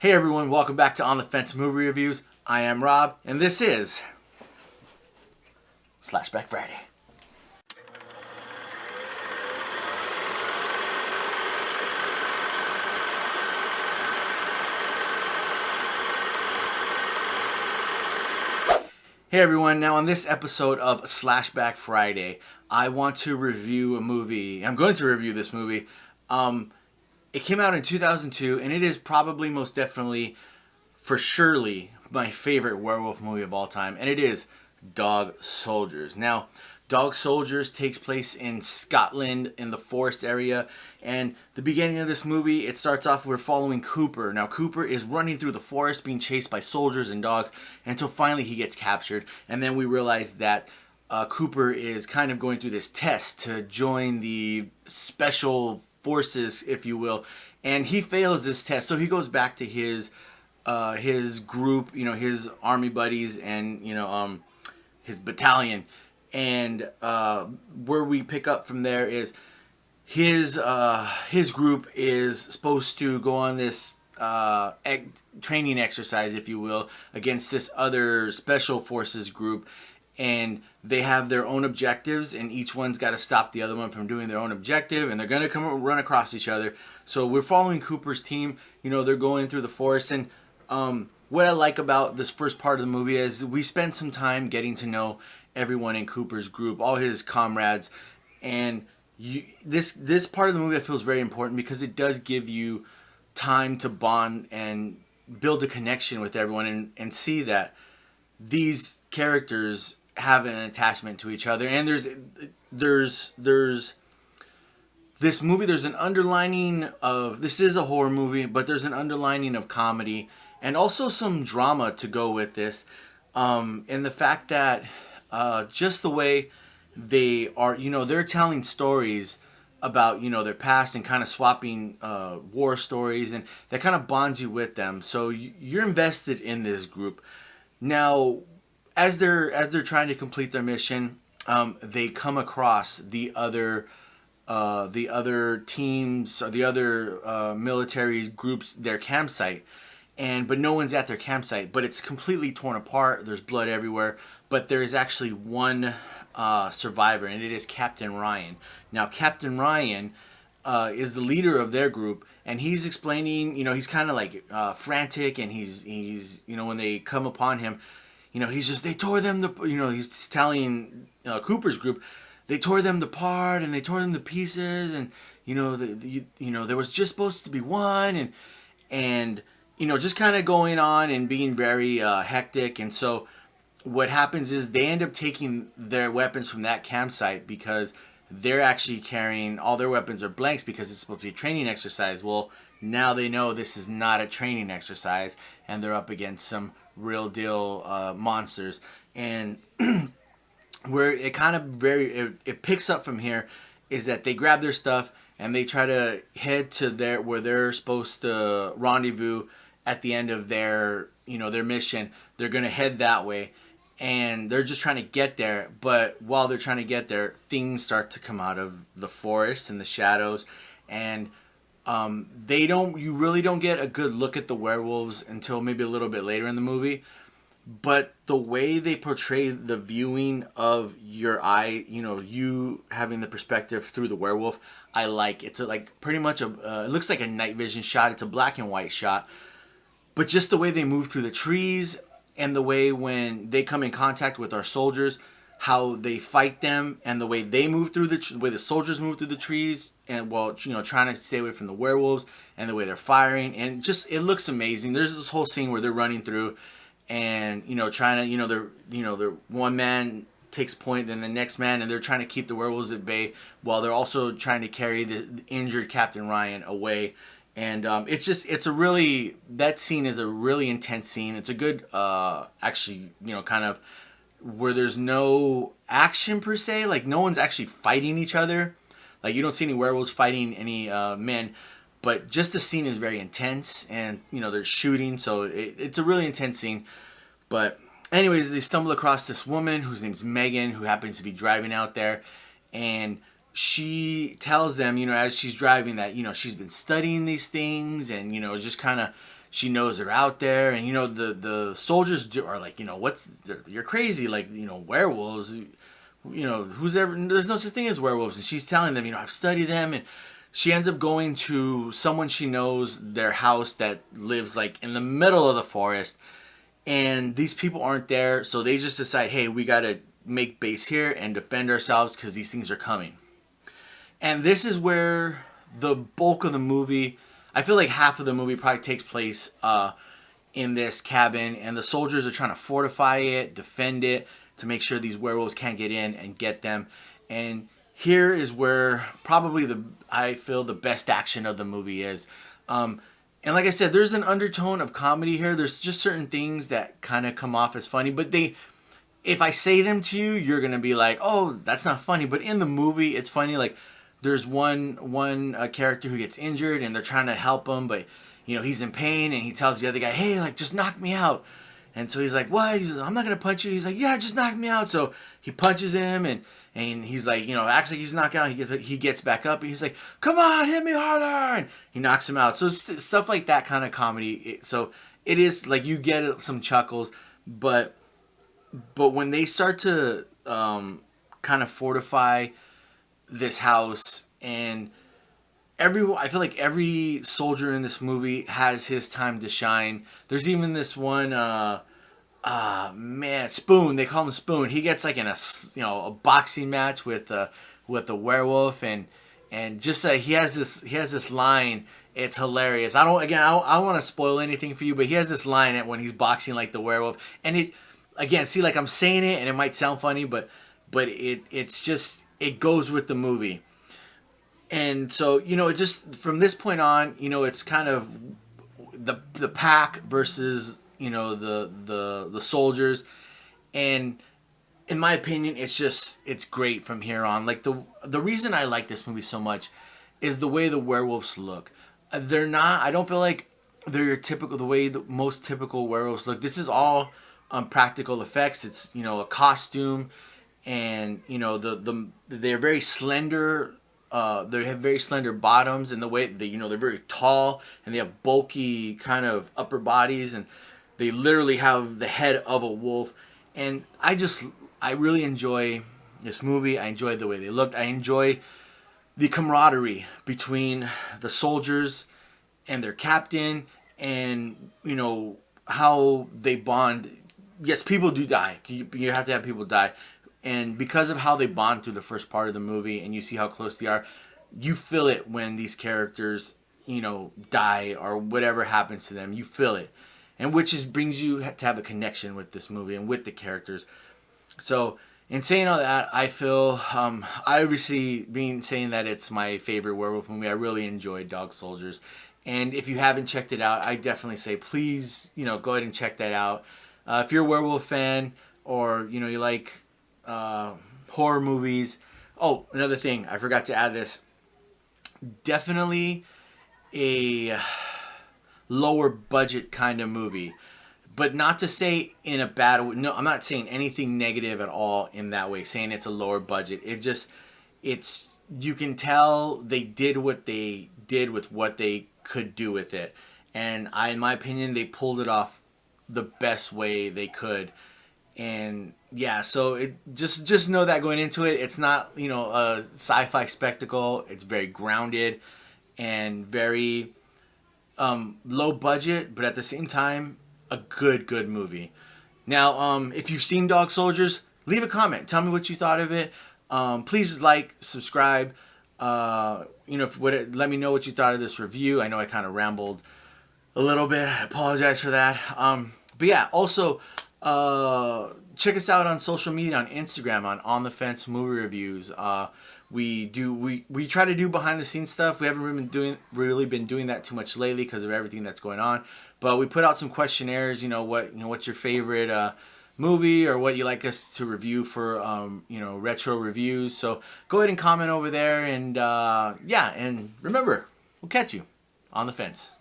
Hey everyone, welcome back to On the Fence Movie Reviews. I am Rob, and this is Slashback Friday. Hey everyone, now on this episode of Slashback Friday, I want to review a movie. I'm going to review this movie. It came out in 2002, and it is probably most definitely, for surely, my favorite werewolf movie of all time, and it is Dog Soldiers. Now, Dog Soldiers takes place in Scotland, in the forest area, and the beginning of this movie, it starts off, we're following Cooper. Now, Cooper is running through the forest, being chased by soldiers and dogs, until finally he gets captured, and then we realize that Cooper is kind of going through this test to join the special forces, if you will, and he fails this test, so he goes back to his group, his army buddies, and his battalion, and where we pick up from there is his group is supposed to go on this training exercise, if you will, against this other special forces group. And they have their own objectives, and each one's got to stop the other one from doing their own objective, and they're going to run across each other. So we're following Cooper's team. They're going through the forest, and what I like about this first part of the movie is we spend some time getting to know everyone in Cooper's group, all his comrades, and this part of the movie I feel is very important because it does give you time to bond and build a connection with everyone, and see that these characters have an attachment to each other. And there's this movie, there's an underlining of, this is a horror movie, but there's an underlining of comedy and also some drama to go with this, in the fact that just the way they are, they're telling stories about their past and kind of swapping war stories, and that kind of bonds you with them, so you're invested in this group. Now, as they're trying to complete their mission, they come across the other teams or the other military groups, their campsite, but no one's at their campsite. But it's completely torn apart. There's blood everywhere. But there is actually one survivor, and it is Captain Ryan. Now, Captain Ryan is the leader of their group, and he's explaining. He's kind of like frantic, and he's when they come upon him. They tore them he's telling Cooper's group, they tore them apart and they tore them to pieces, and there was just supposed to be one, and just kind of going on and being very hectic. And so what happens is they end up taking their weapons from that campsite because they're actually carrying, all their weapons are blanks because it's supposed to be a training exercise. Well, now they know this is not a training exercise, and they're up against some real deal monsters. And where it kind of it picks up from here is that they grab their stuff and they try to head to where they're supposed to rendezvous at the end of their their mission. They're gonna head that way, and they're just trying to get there. But while they're trying to get there, things start to come out of the forest and the shadows, and you really don't get a good look at the werewolves until maybe a little bit later in the movie. But the way they portray the viewing of your eye, you having the perspective through the werewolf, I like. It's pretty much it looks like a night vision shot. It's a black and white shot. But just the way they move through the trees, and the way when they come in contact with our soldiers, how they fight them, and the way they move through the way the soldiers move through the trees, and trying to stay away from the werewolves, and the way they're firing, and just it looks amazing. There's this whole scene where they're running through, and trying to they're one man takes point, then the next man, and they're trying to keep the werewolves at bay while they're also trying to carry the injured Captain Ryan away. And that scene is a really intense scene. It's a good actually kind of where there's no action per se, like no one's actually fighting each other, like you don't see any werewolves fighting any men, but just the scene is very intense, and they're shooting, so it's a really intense scene. But anyways, they stumble across this woman whose name's Megan, who happens to be driving out there, and she tells them, as she's driving, that she's been studying these things, and just kind of she knows they're out there, and the soldiers are like, you're crazy, like, werewolves, who's ever, there's no such thing as werewolves. And she's telling them, I've studied them. And she ends up going to someone she knows, their house that lives like in the middle of the forest, and these people aren't there, so they just decide, hey, we gotta make base here and defend ourselves because these things are coming. And this is where the bulk of the movie, I feel like half of the movie probably takes place in this cabin, and the soldiers are trying to fortify it, defend it, to make sure these werewolves can't get in and get them. And here is where probably I feel the best action of the movie is. And like I said, there's an undertone of comedy here. There's just certain things that kind of come off as funny, but if I say them to you, you're gonna be like, oh, that's not funny. But in the movie, it's funny. Like, there's one character who gets injured, and they're trying to help him, but he's in pain, and he tells the other guy, hey, like, just knock me out. And so he's like, what? He's like, I'm not gonna punch you. He's like, yeah, just knock me out. So he punches him, and he's like, actually he's knocked out. He gets back up, and he's like, come on, hit me harder. And he knocks him out. So stuff like that kind of comedy. So it is like, you get some chuckles, but when they start to kind of fortify this house, and I feel like every soldier in this movie has his time to shine. There's even this one, Spoon. They call him Spoon. He gets like in a boxing match with a werewolf, and just he has this line. It's hilarious. I don't want to spoil anything for you, but he has this line when he's boxing like the werewolf, and see, like, I'm saying it and it might sound funny, but it's just, it goes with the movie. And so, just from this point on, it's kind of the pack versus, the soldiers. And in my opinion, it's great from here on. Like, the reason I like this movie so much is the way the werewolves look. I don't feel like they're your the way the most typical werewolves look. This is all practical effects. It's, a costume, and, they're very slender. They have very slender bottoms, and the way they're very tall, and they have bulky kind of upper bodies, and they literally have the head of a wolf. And I really enjoy this movie. I enjoy the way they looked. I enjoy the camaraderie between the soldiers and their captain, and how they bond. Yes, people do die. You have to have people die. And because of how they bond through the first part of the movie, and you see how close they are, you feel it when these characters, die or whatever happens to them. You feel it. And which brings you to have a connection with this movie and with the characters. So, in saying all that, I feel, obviously saying that it's my favorite werewolf movie, I really enjoyed Dog Soldiers. And if you haven't checked it out, I definitely say, please, go ahead and check that out. If you're a werewolf fan, or, you like horror movies. Oh, another thing, I forgot to add this. Definitely a lower budget kind of movie. But not to say in a bad way. No, I'm not saying anything negative at all in that way, saying it's a lower budget. You can tell they did what they did with what they could do with it. And in my opinion, they pulled it off the best way they could. And yeah, so it just know that going into it, it's not, a sci-fi spectacle. It's very grounded and very low budget, but at the same time, a good movie. Now, if you've seen Dog Soldiers, leave a comment. Tell me what you thought of it. Please like, subscribe. Let me know what you thought of this review. I know I kind of rambled a little bit. I apologize for that. But yeah, also, check us out on social media, on Instagram, on the Fence Movie Reviews. We try to do behind the scenes stuff. We haven't really been doing that too much lately because of everything that's going on. But we put out some questionnaires. What's your favorite movie, or what you like us to review for retro reviews. So go ahead and comment over there, and and remember, we'll catch you on the fence.